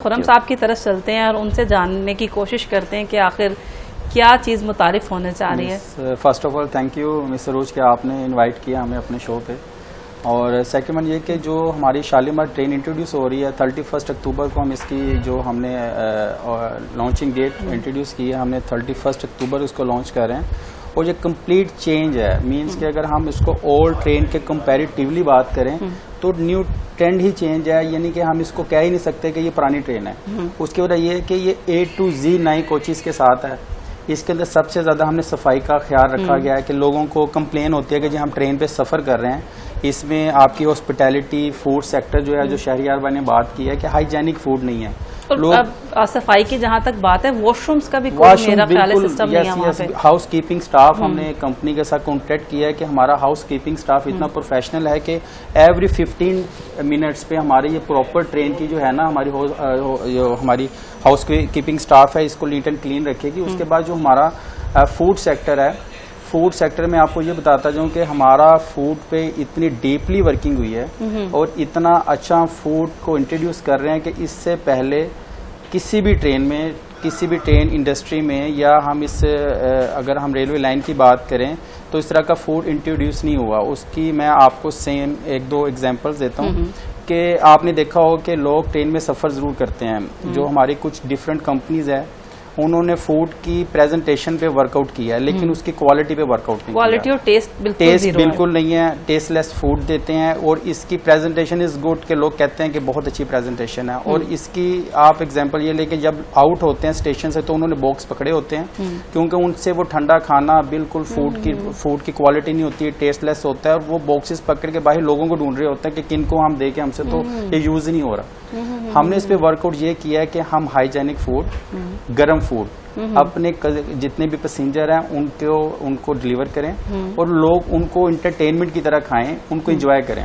खुर्रम साहब की तरफ चलते हैं और उनसे जानने की कोशिश करते हैं कि आखिर क्या चीज़ मुतारिफ होने जा रही है। First of all thank you miss Saroj कि आपने इनवाइट किया हमें अपने शो पे। और सेकंड ये कि जो हमारी शालीमार ट्रेन इंट्रोड्यूस हो रही है 31 अक्टूबर को, हम इसकी जो हमने लॉन्चिंग डेट इंट्रोड्यूस की है, हमने 31 अक्टूबर उसको लॉन्च कर रहे हैं। और ये कंप्लीट चेंज है, मींस कि अगर हम इसको ओल्ड ट्रेन के कंपैरेटिवली बात करें तो न्यू ट्रेंड ही चेंज है, यानी कि हम इसको कह ही नहीं सकते कि ये पुरानी ट्रेन है। उसकी वजह ये है कि ये A to Z नई कोचेस के साथ है। इसके अंदर सबसे ज़्यादा हमने सफाई का ख्याल रखा गया है कि लोगों को कंप्लेन होती है कि जब हम ट्रेन पे सफ़र कर रहे हैं, इसमें आपकी हॉस्पिटैलिटी फूड सेक्टर जो है, जो शहरियार भाई ने बात की है कि हाइजेनिक फूड नहीं है। लोग सफाई की जहाँ तक बात है, वॉशरूम्स का भी कोई मेरा ख्याल है सिस्टम नहीं है वहाँ पे। हाउस कीपिंग स्टाफ हमने कंपनी के साथ कॉन्ट्रैक्ट किया है कि हमारा हाउस कीपिंग स्टाफ इतना प्रोफेशनल है कि एवरी 15 मिनट्स पे हमारे ये प्रॉपर ट्रेन की जो है ना, हमारी हाउस कीपिंग स्टाफ है, इसको नीट एंड क्लीन रखेगी। उसके बाद जो हमारा फूड सेक्टर है, फूड सेक्टर में आपको ये बताता जाऊं कि हमारा फूड पे इतनी डीपली वर्किंग हुई है और इतना अच्छा फूड को इंट्रोड्यूस कर रहे हैं कि इससे पहले किसी भी ट्रेन में, किसी भी ट्रेन इंडस्ट्री में, या हम अगर हम रेलवे लाइन की बात करें तो इस तरह का फूड इंट्रोड्यूस नहीं हुआ। उसकी मैं आपको सेम एक दो एग्जांपल्स देता हूँ कि आपने देखा हो कि लोग ट्रेन में सफ़र ज़रूर करते हैं। जो हमारी कुछ डिफरेंट कंपनीज है, उन्होंने फूड की प्रेजेंटेशन पे वर्कआउट किया है, लेकिन उसकी क्वालिटी पे वर्कआउट नहीं। क्वालिटी और टेस्ट बिल्कुल नहीं है, टेस्टलेस फूड देते हैं। और इसकी प्रेजेंटेशन इज गुड के लोग कहते हैं कि बहुत अच्छी प्रेजेंटेशन है। और इसकी आप एग्जांपल ये लेके जब आउट होते हैं स्टेशन से तो उन्होंने बॉक्स पकड़े होते हैं, क्योंकि उनसे वो ठंडा खाना बिल्कुल फूड की क्वालिटी नहीं होती है, टेस्टलेस होता है। और वो बॉक्सेस पकड़ के बाहर लोगों को ढूंढ रहे होते हैं कि किनको हम देके, हमसे तो ये यूज नहीं हो रहा। हमने इस पे वर्कआउट ये किया है कि हम हाइजेनिक फूड, गर्म फूड अपने जितने भी पैसेंजर हैं उनको डिलीवर करें और लोग उनको एंटरटेनमेंट की तरह खाएं, उनको एंजॉय करें।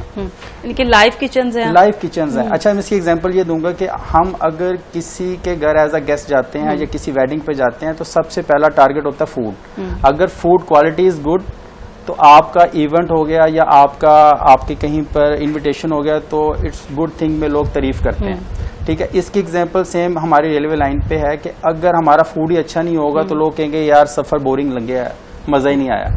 इनके लाइव किचन्स हैं। लाइव किचन्स हैं। अच्छा, मैं इसकी एग्जांपल ये दूंगा कि हम अगर किसी के घर एज अ गेस्ट जाते हैं या किसी वेडिंग पे जाते हैं तो सबसे पहला टारगेट होता है फूड। अगर फूड क्वालिटी इज गुड तो आपका इवेंट हो गया या आपके कहीं पर इनविटेशन हो गया तो इट्स गुड थिंग में लोग तारीफ करते हैं। ठीक है, इसकी एग्जांपल सेम हमारी रेलवे लाइन पे है कि अगर हमारा फूड ही अच्छा नहीं होगा तो लोग कहेंगे यार सफर बोरिंग लग गया, मजा ही नहीं आया।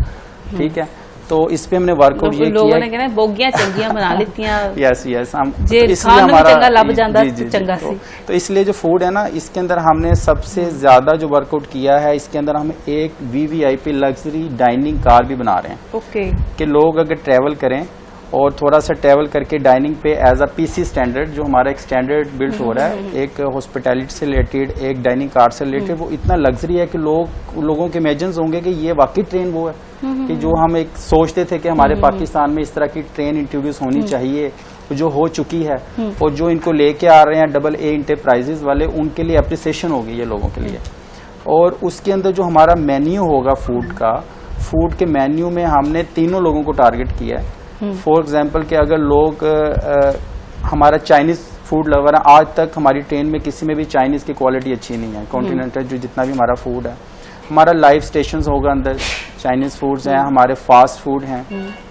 ठीक है, तो इस पे हमने वर्कआउट ये किया। लोगों ने कहना बोगियां चंगियां बना लेती हैं। यस हम इसलिए हमारा लब जांदा चंगा सी। तो इसलिए जो फूड है ना, इसके अंदर हमने सबसे ज्यादा जो वर्कआउट किया है, इसके अंदर हम एक VVIP लग्जरी डाइनिंग कार भी बना रहे हैं। ओके, कि लोग अगर ट्रेवल करें और थोड़ा सा ट्रेवल करके डाइनिंग पे एज अ PC स्टैंडर्ड, जो हमारा एक स्टैंडर्ड बिल्ट हो रहा है, एक हॉस्पिटैलिटी से रिलेटेड, एक डाइनिंग कार से रिलेटेड, वो इतना लग्जरी है कि लोगों के इमेजिन्स होंगे कि ये वाकई ट्रेन वो है कि जो हम एक सोचते थे कि हमारे पाकिस्तान में इस तरह की ट्रेन इंट्रोड्यूस होनी चाहिए, जो हो चुकी है। और जो इनको लेके आ रहे हैं AA इंटरप्राइजेज वाले, उनके लिए अप्रिसिएशन होगी ये लोगों के लिए। और उसके अंदर जो हमारा मेन्यू होगा फूड के मेन्यू में हमने तीनों लोगों को टारगेट किया है। फॉर एग्जाम्पल कि अगर लोग हमारा चाइनीज फूड लवर है, आज तक हमारी ट्रेन में किसी में भी चाइनीज की क्वालिटी अच्छी नहीं है। कॉन्टिनेंटल जो जितना भी हमारा फूड है, हमारा लाइव स्टेशन होगा, अंदर चाइनीज फूड्स हैं, हमारे फास्ट फूड हैं।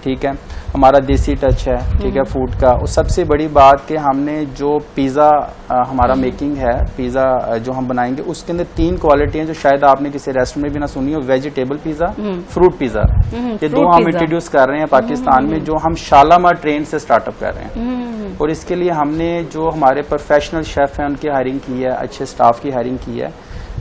ठीक है, हमारा देसी टच है। ठीक है, फूड का। और सबसे बड़ी बात कि हमने जो पिज़्ज़ा हमारा मेकिंग है, पिज़्ज़ा जो हम बनाएंगे, उसके अंदर 3 क्वालिटी हैं जो शायद आपने किसी रेस्टोरेंट में भी ना सुनी हो। वेजिटेबल पिज़्ज़ा, फ्रूट पिज़्ज़ा, ये 2 हम इंट्रोड्यूस कर रहे हैं पाकिस्तान में, जो हम शालामार ट्रेन से स्टार्टअप कर रहे हैं। और इसके लिए हमने जो हमारे प्रोफेशनल शेफ हैं उनकी हायरिंग की है, अच्छे स्टाफ की हायरिंग की है,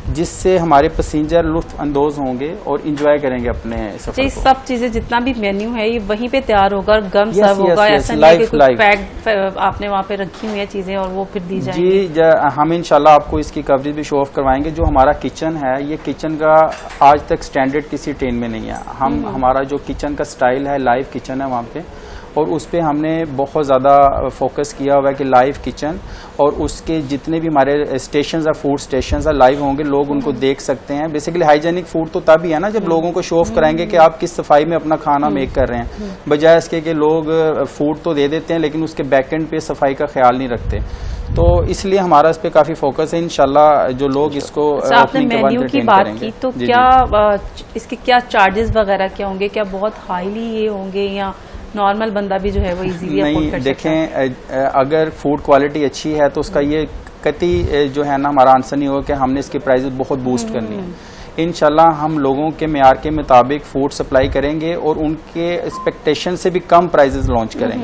जिससे हमारे पैसेंजर लुत्फ अंदोज होंगे और इंजॉय करेंगे अपने सफर को। सब चीजें जितना भी मेन्यू है ये वहीं पे तैयार होगा, गम सर्व होगा, ऐसा नहीं कि कुछ पैक आपने वहाँ पे रखी हुई है चीजें और वो फिर दी जाएंगी। जी, हम इंशाल्लाह आपको इसकी कवरेज भी शो ऑफ करवाएंगे। जो हमारा किचन है, ये किचन का आज तक स्टैंडर्ड किसी ट्रेन में नहीं है। हमारा जो किचन का स्टाइल है, लाइव किचन है वहाँ पे, और उस पर हमने बहुत ज़्यादा फोकस किया हुआ है कि लाइव किचन, और उसके जितने भी हमारे स्टेशंस है, फूड स्टेशंस है, लाइव होंगे, लोग उनको देख सकते हैं। बेसिकली हाइजेनिक फूड तो तभी है ना जब लोगों को शो ऑफ कराएंगे कि आप किस सफाई में अपना खाना मेक कर रहे हैं, बजाय इसके कि लोग फूड तो दे देते हैं लेकिन उसके बैकएंड पे सफाई का ख्याल नहीं रखते। तो इसलिए हमारा इस पे काफी फोकस है। इंशाल्लाह जो लोग इसको आपने मेन्यू की बात की तो क्या इसके क्या चार्जेस वगैरह क्या होंगे? क्या बहुत हाईली ये होंगे या नॉर्मल बंदा भी जो है वो इजीली अफोर्ड कर सकता है। देखें, अगर फूड क्वालिटी अच्छी है तो उसका ये कतई जो है ना हमारा आंसर नहीं होगा कि हमने इसकी प्राइस बहुत बूस्ट करनी है। इंशाल्लाह हम लोगों के मेयार के मुताबिक फूड सप्लाई करेंगे और उनके एक्सपेक्टेशन से भी कम प्राइजेस लॉन्च करेंगे।